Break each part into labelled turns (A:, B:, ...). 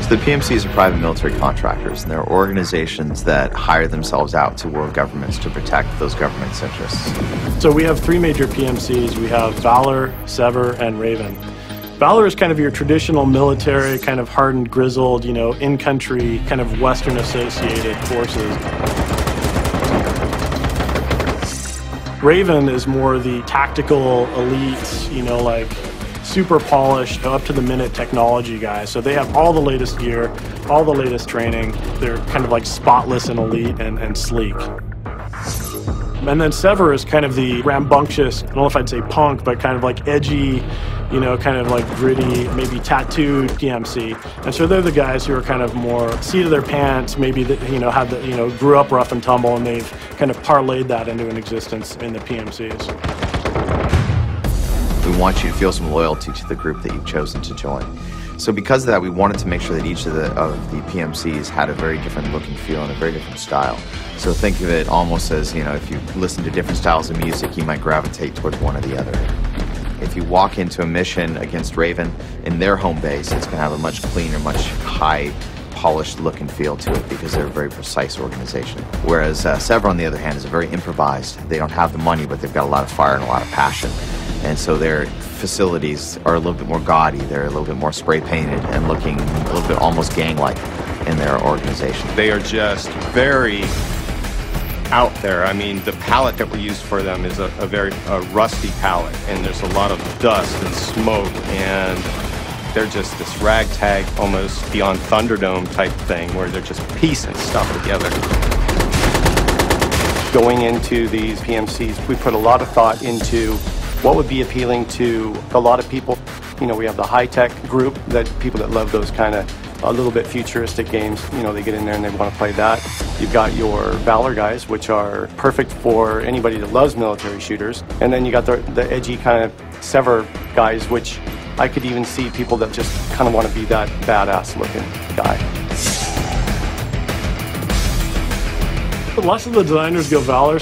A: The PMCs are private military contractors, and they're organizations that hire themselves out to world governments to protect those governments' interests.
B: So we have three major PMCs. We have Valor, Sever, and Raven. Valor is kind of your traditional military, kind of hardened, grizzled, in-country, kind of Western-associated forces. Raven is more the tactical elites, like super polished, up-to-the-minute technology guys. So they have all the latest gear, all the latest training. They're kind of like spotless and elite and sleek. And then Sever is kind of the rambunctious, I don't know if I'd say punk, but kind of like edgy, kind of like gritty, maybe tattooed PMC. And so they're the guys who are kind of more seat of their pants, maybe grew up rough and tumble, and they've kind of parlayed that into an existence in the PMCs.
A: We want you to feel some loyalty to the group that you've chosen to join. So because of that, we wanted to make sure that each of the PMCs had a very different look and feel and a very different style. So think of it almost as, if you listen to different styles of music, you might gravitate towards one or the other. If you walk into a mission against Raven in their home base, it's going to have a much cleaner, much high polished look and feel to it because they're a very precise organization. Whereas Sever, on the other hand, is very improvised. They don't have the money, but they've got a lot of fire and a lot of passion. And so their facilities are a little bit more gaudy, they're a little bit more spray painted and looking a little bit almost gang-like in their organization.
C: They are just very out there. I mean, the palette that we used for them is a very rusty palette, and there's a lot of dust and smoke, and they're just this ragtag, almost beyond Thunderdome type thing, where they're just piecing stuff together. Going into these PMCs, we put a lot of thought into what would be appealing to a lot of people. We have the high-tech group, people that love those kind of a little bit futuristic games. They get in there and they want to play that. You've got your Valor guys, which are perfect for anybody that loves military shooters. And then you got the edgy kind of Sever guys, which I could even see people that just kind of want to be that badass-looking guy.
B: Lots of the designers go Valor,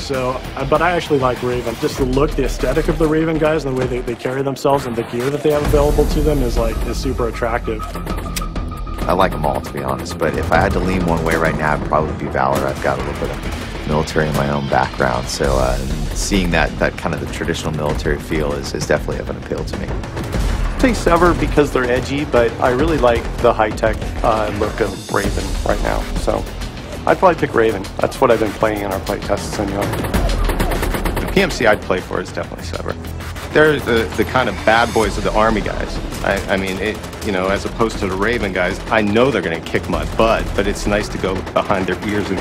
B: but I actually like Raven. Just the look, the aesthetic of the Raven guys, and the way they carry themselves, and the gear that they have available to them is super attractive.
A: I like them all, to be honest, but if I had to lean one way right now, it'd probably be Valor. I've got a little bit of military in my own background, so seeing that kind of the traditional military feel is definitely of an appeal to me.
C: I say Sever because they're edgy, but I really like the high-tech look of Raven right now. So I'd probably pick Raven. That's what I've been playing in our play tests anyway. The PMC I'd play for is definitely Sever. They're the kind of bad boys of the Army guys. I mean, as opposed to the Raven guys, I know they're going to kick my butt, but it's nice to go behind their ears and